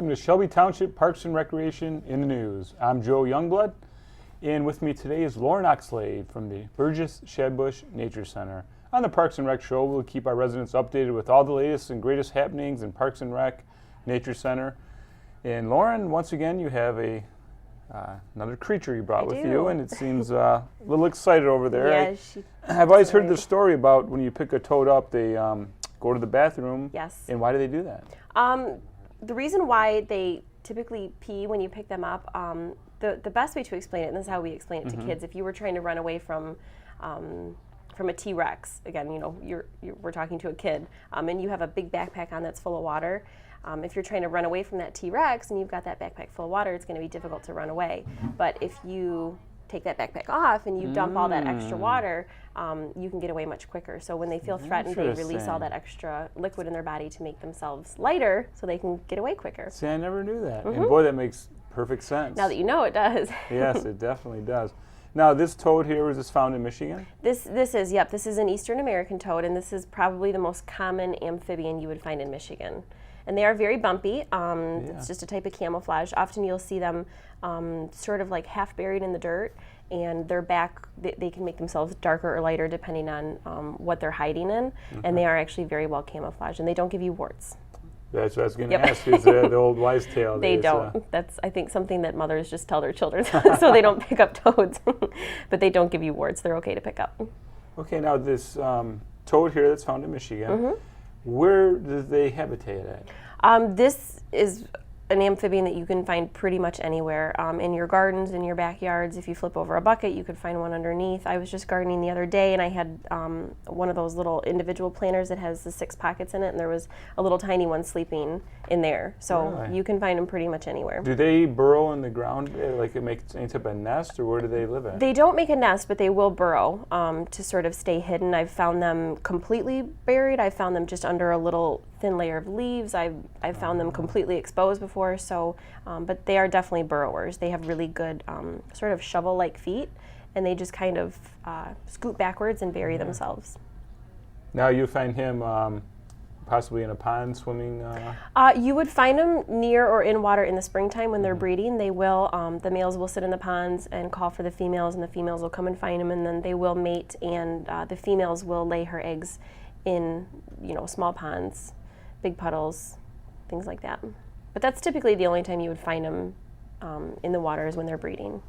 welcome to Shelby Township Parks and Recreation in the News. I'm Joe Youngblood, and with me today is Lauren Oxlade from the Burgess Shadbush Nature Center. On the Parks and Rec show, we'll keep our residents updated with all the latest and greatest happenings in Parks and Rec, Nature Center. And Lauren, once again, you have another creature you brought with you, and it seems a little excited over there. Yeah, I've always heard the story about when you pick a toad up, they go to the bathroom. Yes. And why do they do that? The reason why they typically pee when you pick them up, the best way to explain it, and this is how we explain it to kids, if you were trying to run away from a T-Rex, again, you know, we're talking to a kid, and you have a big backpack on that's full of water. If you're trying to run away from that T-Rex and you've got that backpack full of water, it's going to be difficult to run away. But if you take that backpack off and you dump all that extra water, you can get away much quicker. So when they feel threatened, they release all that extra liquid in their body to make themselves lighter so they can get away quicker. See, I never knew that. And boy, that makes perfect sense. Now that you know, it does. Yes, it definitely does. Now, this toad here, was this found in Michigan? This is an Eastern American toad, and this is probably the most common amphibian you would find in Michigan. And they are very bumpy. It's just a type of camouflage. Often you'll see them sort of like half buried in the dirt, and their back, they can make themselves darker or lighter depending on what they're hiding in, and they are actually very well camouflaged, and they don't give you warts. That's what I was going to ask, is the old wives' tale. They don't. That's, I think, something that mothers just tell their children so they don't pick up toads. But they don't give you warts. They're okay to pick up. Okay, now this toad here that's found in Michigan, where do they habitat at? This is an amphibian that you can find pretty much anywhere. In your gardens, in your backyards. If you flip over a bucket, you could find one underneath. I was just gardening the other day, and I had one of those little individual planters that has the 6 pockets in it, and there was a little tiny one sleeping in there. So you can find them pretty much anywhere. Do they burrow in the ground, like it makes any type of nest, or where do they live at? They don't make a nest, but they will burrow to sort of stay hidden. I've found them completely buried. I've found them just under a little thin layer of leaves. I've found them completely exposed before. So, but they are definitely burrowers. They have really good sort of shovel-like feet, and they just kind of scoot backwards and bury themselves. Now you find him possibly in a pond swimming? You would find them near or in water in the springtime when they're breeding. They will, the males will sit in the ponds and call for the females, and the females will come and find them, and then they will mate, and the females will lay her eggs in, small ponds, big puddles, things like that. But that's typically the only time you would find them in the water is when they're breeding.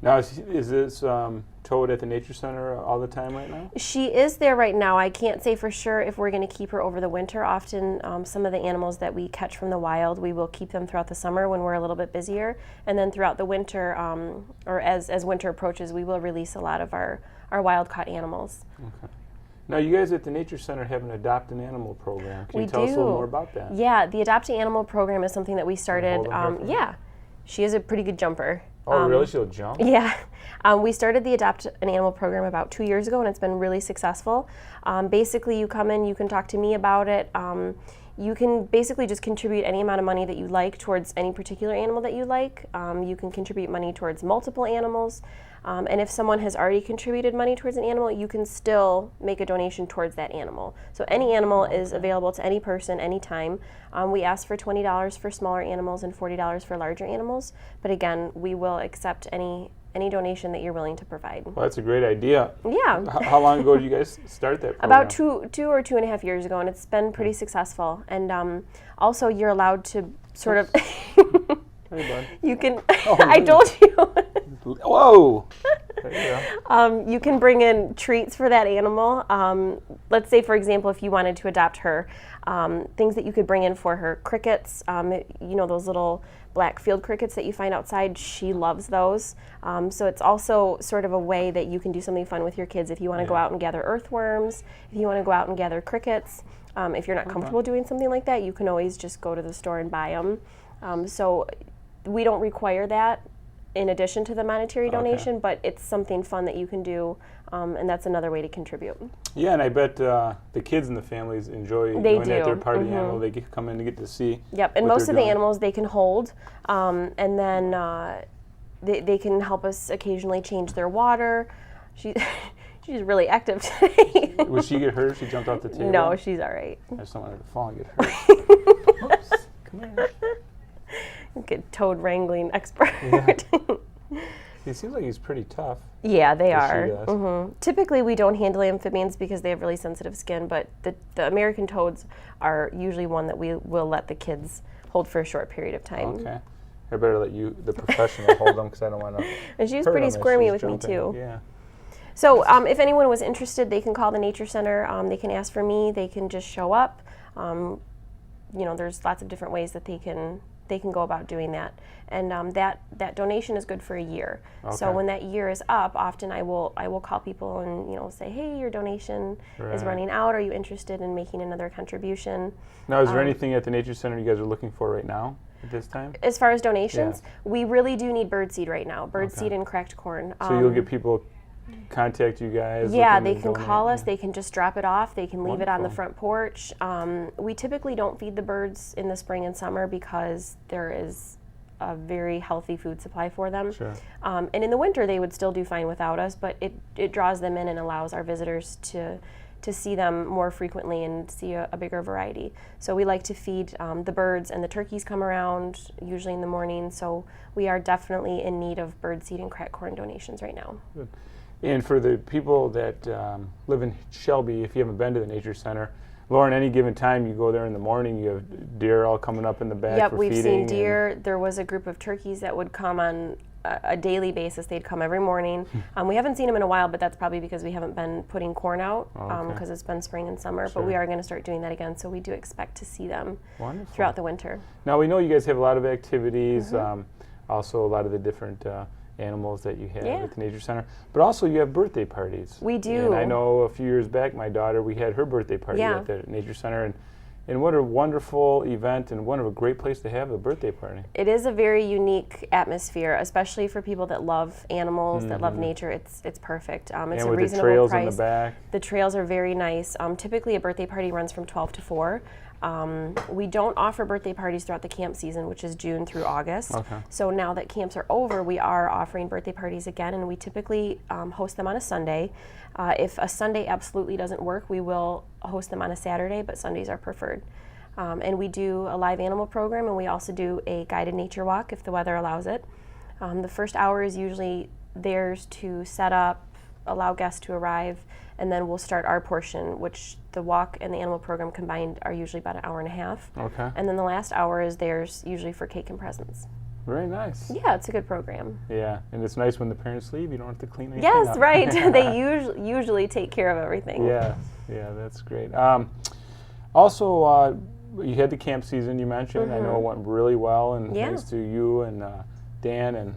Now, is this toad at the Nature Center all the time right now? She is there right now. I can't say for sure if we're going to keep her over the winter. Often some of the animals that we catch from the wild, we will keep them throughout the summer when we're a little bit busier. And then throughout the winter, or as winter approaches, we will release a lot of our wild-caught animals. Okay. Now, you guys at the Nature Center have an Adopt an Animal program. Can you tell us a little more about that? Yeah, the Adopt an Animal program is something that we started. Yeah, she is a pretty good jumper. Oh, really? She'll jump? Yeah. We started the Adopt an Animal program about 2 years ago, and it's been really successful. Basically, you come in, you can talk to me about it. You can basically just contribute any amount of money that you like towards any particular animal that you like. You can contribute money towards multiple animals. And if someone has already contributed money towards an animal, you can still make a donation towards that animal. So any animal is available to any person, anytime. We ask for $20 for smaller animals and $40 for larger animals. But again, we will accept any donation that you're willing to provide. Well, that's a great idea. Yeah. How long ago did you guys start that program? About two or 2.5 years ago, and it's been pretty successful. And also, you're allowed to sort of... Hey, bud. You can... I told you. Whoa! There you go. You can bring in treats for that animal. Let's say, for example, if you wanted to adopt her, things that you could bring in for her. Crickets, those little black field crickets that you find outside, she loves those. So it's also sort of a way that you can do something fun with your kids if you want to go out and gather earthworms, if you want to go out and gather crickets. If you're not comfortable doing something like that, you can always just go to the store and buy them. So we don't require that in addition to the monetary donation, but it's something fun that you can do, and that's another way to contribute. Yeah, and I bet the kids and the families enjoy knowing that they're part of the animal. They come in to get to see. Yep, and most of the animals they can hold, and then they can help us occasionally change their water. She's really active today. Would she get hurt if she jumped off the table? No, she's all right. I just don't want her to fall and get hurt. Oops, come here. Good toad wrangling expert. Yeah. He seems like he's pretty tough. Yeah, they Or she are. does. Typically, we don't handle amphibians because they have really sensitive skin, but the American toads are usually one that we will let the kids hold for a short period of time. Okay. I better let you, the professional, hold them because I don't want to. And she's pretty squirmy with me too. Yeah. So if anyone was interested, they can call the Nature Center. They can ask for me. They can just show up. There's lots of different ways that they can go about doing that. And that donation is good for a year. Okay. So when that year is up, often I will call people and say, hey, your donation is running out. Are you interested in making another contribution? Now, is there anything at the Nature Center you guys are looking for right now at this time? As far as donations, we really do need birdseed right now. Birdseed and cracked corn. So you'll get people contact you guys? Yeah, looking they to can donate? call us. They can just drop it off. They can leave it on the Wonderful. front porch. We typically don't feed the birds in the spring and summer because there is a very healthy food supply for them. Sure. And in the winter, they would still do fine without us, but it draws them in and allows our visitors to see them more frequently and see a bigger variety. So we like to feed the birds, and the turkeys come around usually in the morning. So we are definitely in need of birdseed and cracked corn donations right now. Good. And for the people that live in Shelby, if you haven't been to the Nature Center, Lauren, any given time you go there in the morning, you have deer all coming up in the back Yep, for we've feeding. seen deer. There was a group of turkeys that would come on a daily basis. They'd come every morning. We haven't seen them in a while, but that's probably because we haven't been putting corn out because it's been spring and summer. Sure. But we are going to start doing that again, so we do expect to see them Wonderful. throughout the winter. Now, we know you guys have a lot of activities, also a lot of the different animals that you have at the Nature Center, but also you have birthday parties. We do. And I know a few years back, my daughter, we had her birthday party at the Nature Center, and what a wonderful event and what a great place to have a birthday party. It is a very unique atmosphere, especially for people that love animals, that love nature. It's perfect. It's and a with reasonable the trails price. in the back. The trails are very nice. Typically, a birthday party runs from 12 to 4. We don't offer birthday parties throughout the camp season, which is June through August. Okay. So now that camps are over, we are offering birthday parties again, and we typically host them on a Sunday. If a Sunday absolutely doesn't work, we will host them on a Saturday, but Sundays are preferred. And we do a live animal program, and we also do a guided nature walk if the weather allows it. The first hour is usually theirs to set up, allow guests to arrive, and then we'll start our portion, which the walk and the animal program combined are usually about an hour and a half. Okay. And then the last hour is theirs, usually for cake and presents. Very nice. Yeah, it's a good program. Yeah, and it's nice when the parents leave, you don't have to clean anything Yes, up. right. They usually take care of everything. Yeah, that's great. Also, you had the camp season you mentioned. I know it went really well, and thanks to you and Dan and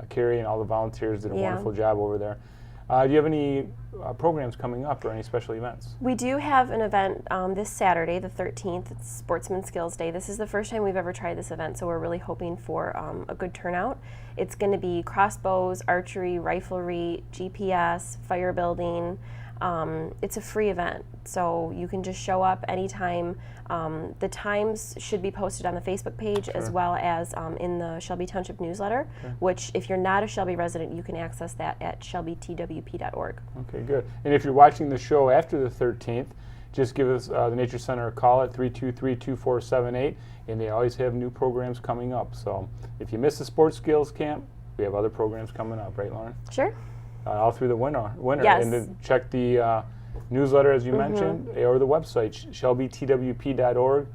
Carrie and all the volunteers did a wonderful job over there. Do you have any programs coming up or any special events? We do have an event this Saturday, the 13th. It's Sportsman Skills Day. This is the first time we've ever tried this event, so we're really hoping for a good turnout. It's going to be crossbows, archery, riflery, GPS, fire building. It's a free event, so you can just show up anytime. The times should be posted on the Facebook page as well as in the Shelby Township newsletter, which if you're not a Shelby resident, you can access that at shelbytwp.org. Okay, good. And if you're watching the show after the 13th, just give us the Nature Center a call at 323-2478, and they always have new programs coming up. So if you miss the sports skills camp, we have other programs coming up, right, Lauren? Sure. All through the winter. Yes. And to check the newsletter, as you mentioned, or the website, shelbytwp.org.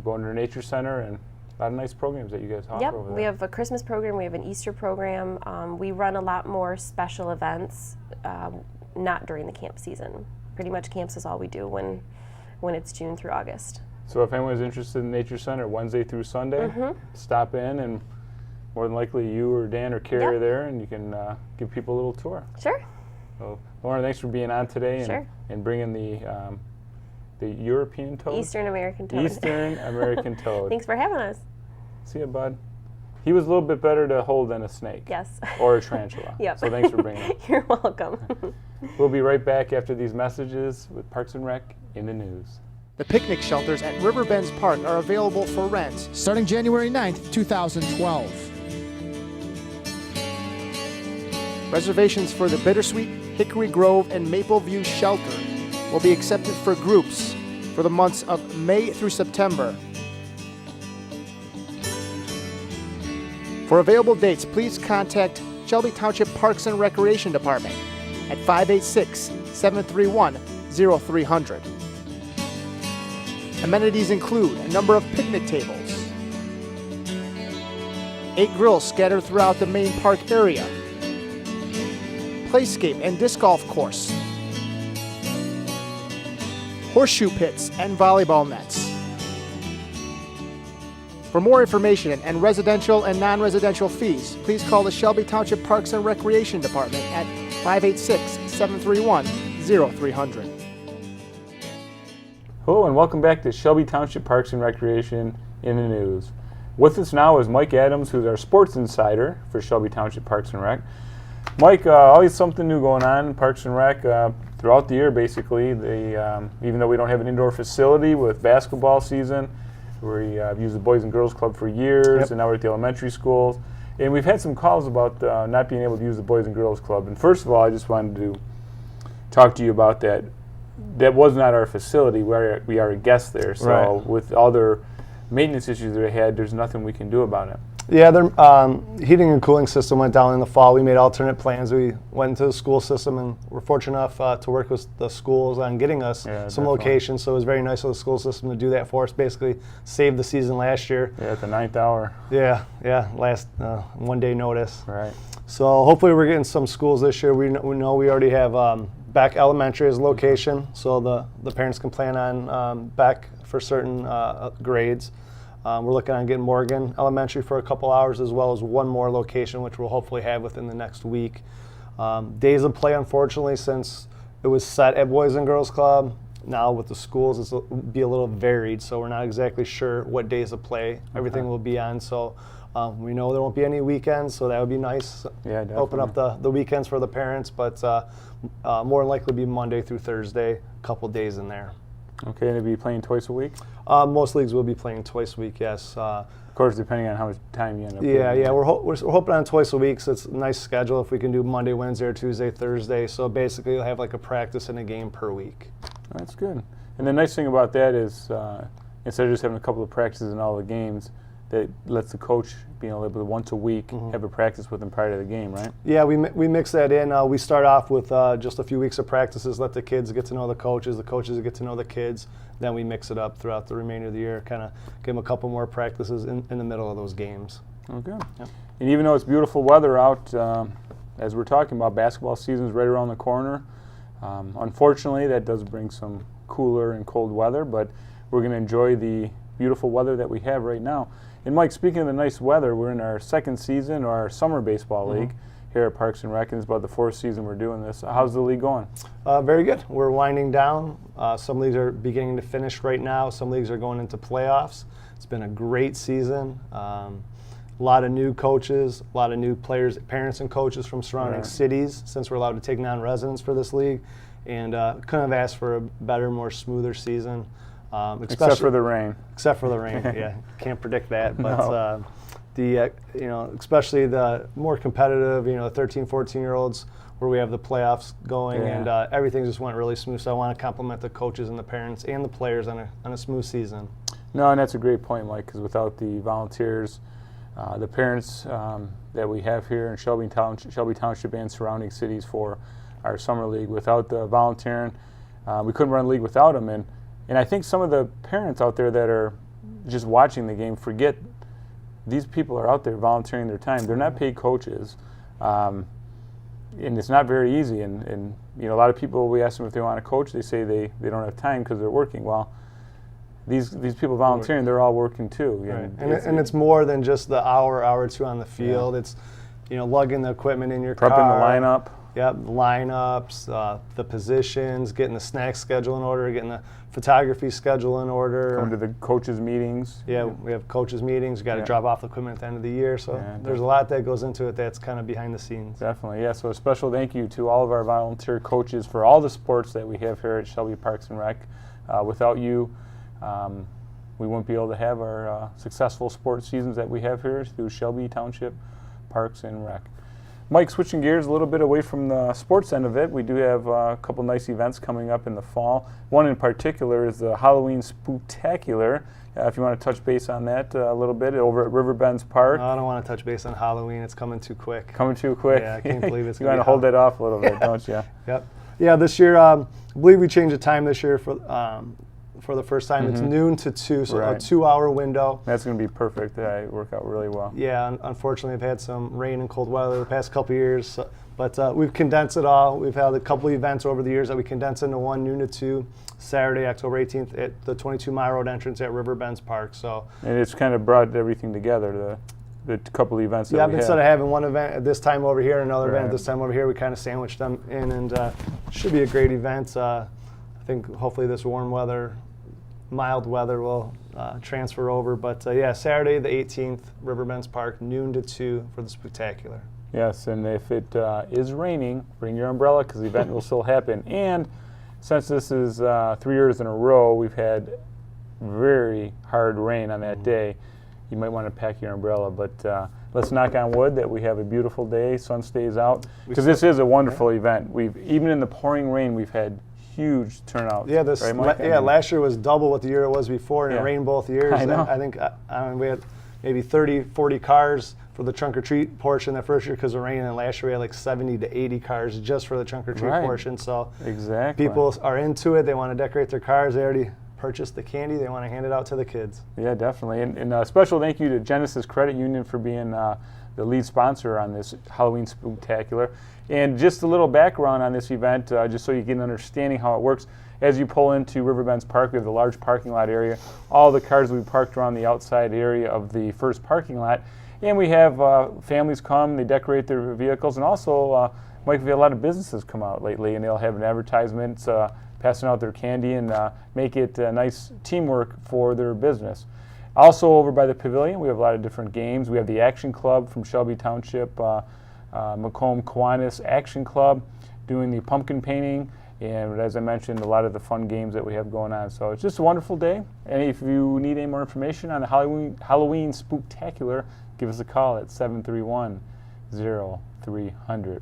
Go under Nature Center, and a lot of nice programs that you guys offer over there. We have a Christmas program, we have an Easter program. We run a lot more special events, not during the camp season. Pretty much camps is all we do when it's June through August. So if anyone's interested in Nature Center, Wednesday through Sunday, stop in, and more than likely you or Dan or Carrie are there, and you can give people a little tour. Sure. So, Lauren, thanks for being on today and bringing the European toad? Eastern American toad. Eastern American toad. Thanks for having us. See ya, bud. He was a little bit better to hold than a snake. Yes. Or a tarantula. Yep. So thanks for bringing him. You're welcome. We'll be right back after these messages with Parks and Rec in the news. The picnic shelters at Riverbends Park are available for rent starting January 9th, 2012. Reservations for the Bittersweet, Hickory Grove, and Maple View shelter will be accepted for groups for the months of May through September. For available dates, please contact Shelby Township Parks and Recreation Department at 586-731-0300. Amenities include a number of picnic tables, 8 grills scattered throughout the main park area, playscape and disc golf course, horseshoe pits and volleyball nets. For more information and residential and non-residential fees, please call the Shelby Township Parks and Recreation Department at 586-731-0300. Hello and welcome back to Shelby Township Parks and Recreation in the News. With us now is Mike Adams, who's our sports insider for Shelby Township Parks and Rec. Mike, always something new going on in Parks and Rec throughout the year, basically. They, even though we don't have an indoor facility with basketball season, we've used the Boys and Girls Club for years, and now we're at the elementary schools. And we've had some calls about not being able to use the Boys and Girls Club. And first of all, I just wanted to talk to you about that. That was not our facility. We are a guest there. So with all their maintenance issues they had, there's nothing we can do about it. Yeah, their heating and cooling system went down in the fall. We made alternate plans. We went into the school system and were fortunate enough to work with the schools on getting us some locations. So it was very nice of the school system to do that for us, basically saved the season last year. Yeah, at the 9th hour. Yeah, last one-day notice. Right. So hopefully we're getting some schools this year. We know we already have Beck Elementary as a location, so the parents can plan on Beck for certain grades. We're looking on getting Morgan Elementary for a couple hours, as well as one more location, which we'll hopefully have within the next week. Days of play, unfortunately, since it was set at Boys and Girls Club, now with the schools, it'll be a little varied, so we're not exactly sure what days of play everything will be on. So we know there won't be any weekends, so that would be nice. Yeah, definitely. Open up the weekends for the parents, but more than likely be Monday through Thursday, a couple days in there. Okay, and they'll be playing twice a week? Most leagues will be playing twice a week, yes. Of course, depending on how much time you end up Yeah, we're hoping on twice a week, so it's a nice schedule if we can do Monday, Wednesday, or Tuesday, Thursday. So basically, you'll have like a practice and a game per week. That's good. And the nice thing about that is instead of just having a couple of practices in all the games, that lets the coach be able to once a week have a practice with them prior to the game, right? Yeah, we mix that in. We start off with just a few weeks of practices, let the kids get to know the coaches get to know the kids. Then we mix it up throughout the remainder of the year, kind of give them a couple more practices in the middle of those games. Okay. Yep. And even though it's beautiful weather out, as we're talking about, basketball season is right around the corner. Unfortunately, that does bring some cooler and cold weather, but we're going to enjoy the beautiful weather that we have right now. And Mike, speaking of the nice weather, we're in our second season, or our summer baseball league here at Parks and Rec, and it's about the 4th season we're doing this. How's the league going? Very good. We're winding down. Some leagues are beginning to finish right now. Some leagues are going into playoffs. It's been a great season. A lot of new coaches, a lot of new players, parents and coaches from surrounding cities, since we're allowed to take non-residents for this league. And couldn't have asked for a better, more smoother season. Except for the rain. Except for the rain, yeah. Can't predict that. But especially the more competitive, 13, 14-year-olds, where we have the playoffs going, and everything just went really smooth. So I want to compliment the coaches and the parents and the players on a smooth season. No, and that's a great point, Mike, because without the volunteers, the parents that we have here in Shelby Township and surrounding cities for our summer league, without the volunteering, we couldn't run a league without them. And I think some of the parents out there that are just watching the game forget these people are out there volunteering their time. They're not paid coaches, and it's not very easy. And a lot of people, we ask them if they want to coach, they say they don't have time because they're working. Well, these people volunteering, they're all working too. Right. And it's more than just the hour or two on the field. Yeah. It's lugging the equipment in your car. Prepping the lineup. Yep, the lineups, the positions, getting the snack schedule in order, getting the photography schedule in order. Coming to the coaches' meetings. Yeah, we have coaches' meetings. We've got to drop off the equipment at the end of the year. So there's a lot that goes into it that's kind of behind the scenes. Definitely, yeah. So a special thank you to all of our volunteer coaches for all the sports that we have here at Shelby Parks and Rec. Without you, we wouldn't be able to have our successful sports seasons that we have here through Shelby Township Parks and Rec. Mike, switching gears a little bit away from the sports end of it, we do have a couple nice events coming up in the fall. One in particular is the Halloween Spooktacular. If you want to touch base on that a little bit, over at Riverbends Park. No, I don't want to touch base on Halloween. It's coming too quick. Coming too quick. Yeah, I can't believe it's You going want to to hold that off a little bit, don't you? Yep. Yeah, this year, I believe we changed the time this year for the first time. It's noon to 2, so Right. a 2-hour window. That's going to be perfect. That work out really well. Yeah, unfortunately, I've had some rain and cold weather the past couple of years, but we've condensed it all. We've had a couple of events over the years that we condensed into one, noon to 2, Saturday, October 18th, at the 22 Mile Road entrance at Riverbends Park. So, And it's kind of brought everything together, the couple of events that yeah, we instead had. of having one event at this time over here, another event Right. at this time over here, we kind of sandwiched them in, and should be a great event. I think hopefully this warm weather, mild weather will transfer over. But yeah, Saturday the 18th, Riverbends Park, noon to 2 for the Spooktacular. Yes, and if it is raining, bring your umbrella because the event will still happen. And since this is 3 years in a row, we've had very hard rain on that day. You might want to pack your umbrella, but let's knock on wood that we have a beautiful day, sun stays out, because this is a wonderful event. Even in the pouring rain, we've had huge turnouts. Yeah, right, Mike? last year was double what the year it was before, and Yeah. it rained both years. I know. And I think we had maybe 30, 40 cars for the trunk or treat portion that first year because of rain, and last year we had like 70 to 80 cars just for the trunk or treat Right. portion. So Exactly. people are into it. They want to decorate their cars. They already purchased the candy. They want to hand it out to the kids. Yeah, definitely. And a special thank you to Genesis Credit Union for being the lead sponsor on this Halloween Spooktacular. And just a little background on this event, just so you get an understanding how it works. As you pull into Riverbends Park, we have the large parking lot area. All the cars will be parked around the outside area of the first parking lot. And we have families come, they decorate their vehicles, and also, Mike, we've had a lot of businesses come out lately, and they'll have an advertisement passing out their candy and make it nice teamwork for their business. Also over by the pavilion, we have a lot of different games. We have the Action Club from Shelby Township, Macomb Kiwanis Action Club, doing the pumpkin painting, and as I mentioned, a lot of the fun games that we have going on. So it's just a wonderful day. And if you need any more information on the Halloween Spooktacular, give us a call at 731-0300.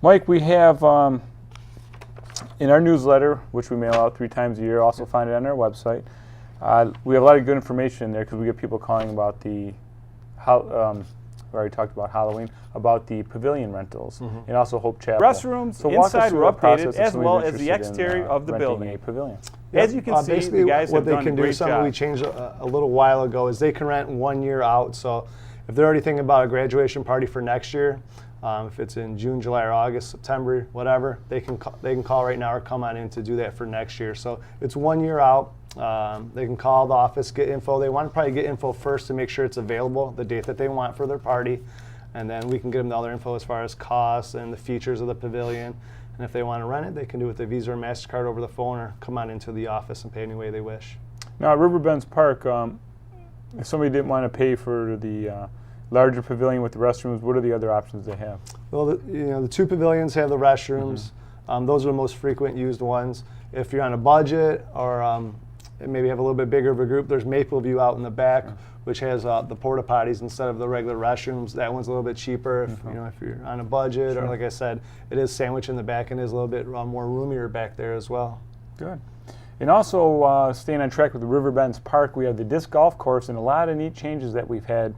Mike, we have in our newsletter, which we mail out 3 times a year, also find it on our website. We have a lot of good information in there because we get people calling about we already talked about Halloween, about the pavilion rentals, and also Hope Chapel. Restrooms walk us inside through were the process updated, if as somebody's well as the interested in, exterior of the renting building. a pavilion. As you can see, basically the guys what have they done can a do, great something job. we changed a little while ago, is they can rent 1 year out. So if they're already thinking about a graduation party for next year, if it's in June, July, or August, September, whatever, they can call right now or come on in to do that for next year. So it's 1 year out. They can call the office, get info. They want to probably get info first to make sure it's available, the date that they want for their party. And then we can get them the other info as far as costs and the features of the pavilion. And if they want to rent it, they can do it with a Visa or MasterCard over the phone or come on into the office and pay any way they wish. Now at Riverbends Park, if somebody didn't want to pay for the larger pavilion with the restrooms, what are the other options they have? Well, the 2 pavilions have the restrooms. Those are the most frequent used ones. If you're on a budget or maybe have a little bit bigger of a group, there's Maple View out in the back, which has the porta potties instead of the regular restrooms. That one's a little bit cheaper if you're on a budget, or like I said, it is sandwiched in the back and is a little bit more roomier back there as well. Good. And also staying on track with the Riverbends Park, we have the disc golf course and a lot of neat changes that we've had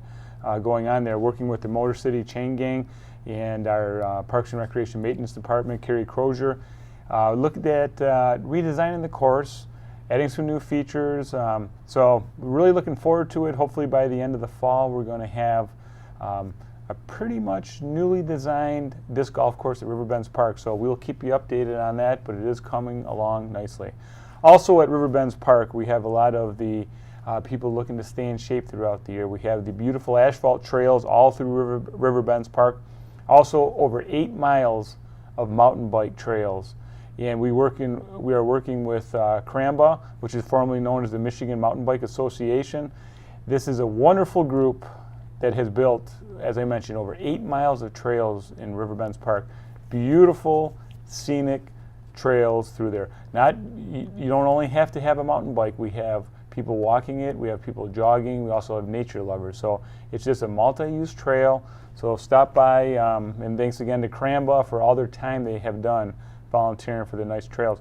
going on there, working with the Motor City Chain Gang and our Parks and Recreation Maintenance Department, Carrie Crozier. Looked at redesigning the course, adding some new features. So we're really looking forward to it. Hopefully by the end of the fall, we're going to have a pretty much newly designed disc golf course at Riverbends Park. So we'll keep you updated on that, but it is coming along nicely. Also at Riverbends Park, we have a lot of the people looking to stay in shape throughout the year. We have the beautiful asphalt trails all through Riverbends Park. Also over 8 miles of mountain bike trails. And we are working with Cramba, which is formerly known as the Michigan Mountain Bike Association. This is a wonderful group that has built, as I mentioned, over 8 miles of trails in Riverbends Park. Beautiful, scenic trails through there. You don't only have to have a mountain bike. We have people walking it, we have people jogging, we also have nature lovers. So it's just a multi-use trail. So stop by, and thanks again to Cramba for all their time they have done volunteering for the nice trails.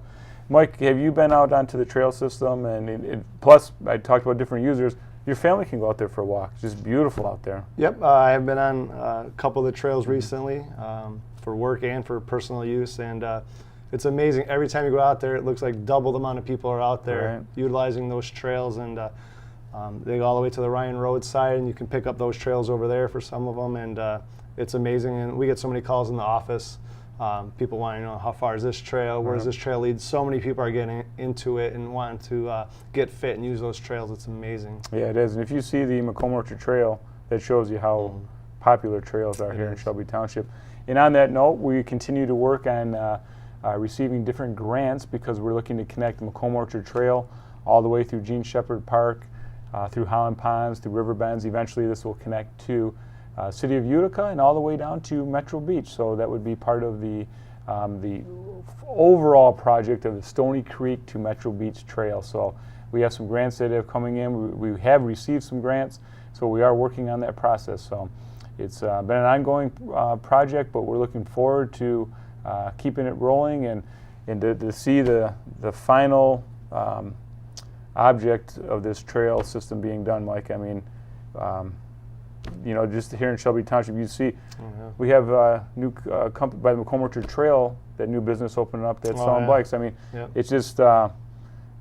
Mike, have you been out onto the trail system? And plus, I talked about different users. Your family can go out there for a walk. It's just beautiful out there. Yep, I have been on a couple of the trails recently for work and for personal use, and it's amazing. Every time you go out there, it looks like double the amount of people are out there utilizing those trails, and they go all the way to the Ryan Road side, and you can pick up those trails over there for some of them, and it's amazing. And we get so many calls in the office. People want to know how far is this trail, where does this trail lead? So many people are getting into it and wanting to get fit and use those trails. It's amazing. Yeah, it is. And if you see the Macomb Orchard Trail, that shows you how popular trails are here in Shelby Township. And on that note, we continue to work on receiving different grants because we're looking to connect the Macomb Orchard Trail all the way through Gene Shepherd Park, through Holland Ponds, through River Bends. Eventually this will connect to City of Utica and all the way down to Metro Beach. So that would be part of the overall project of the Stony Creek to Metro Beach Trail. So we have some grants that are coming in. We have received some grants, so we are working on that process. So it's been an ongoing project, but we're looking forward to keeping it rolling and to see the final object of this trail system being done, Mike. I mean, you know, just here in Shelby Township, you see we have a new company by the Macomb Orchard Trail, that new business opening up that's selling bikes. I mean, it's just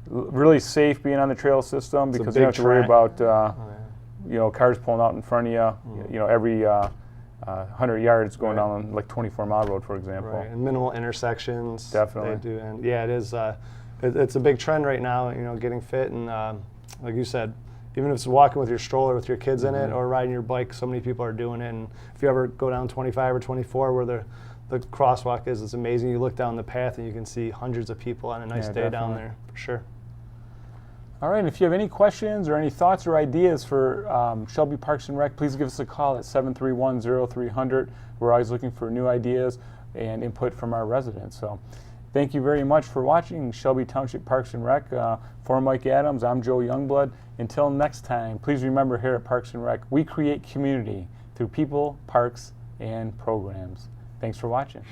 really safe being on the trail system because you don't have to worry about you know, cars pulling out in front of you. You know, every 100 yards going down like 24-mile road, for example. Right, and minimal intersections. Definitely. They do, and yeah, it is. It's a big trend right now. You know, getting fit and like you said, even if it's walking with your stroller with your kids in it or riding your bike, so many people are doing it. And if you ever go down 25 or 24 where the crosswalk is, it's amazing. You look down the path and you can see hundreds of people on a nice day down there, for sure. All right, if you have any questions or any thoughts or ideas for Shelby Parks and Rec, please give us a call at 731-0300. We're always looking for new ideas and input from our residents. So thank you very much for watching Shelby Township Parks and Rec. For Mike Adams, I'm Joe Youngblood. Until next time, please remember here at Parks and Rec, we create community through people, parks, and programs. Thanks for watching.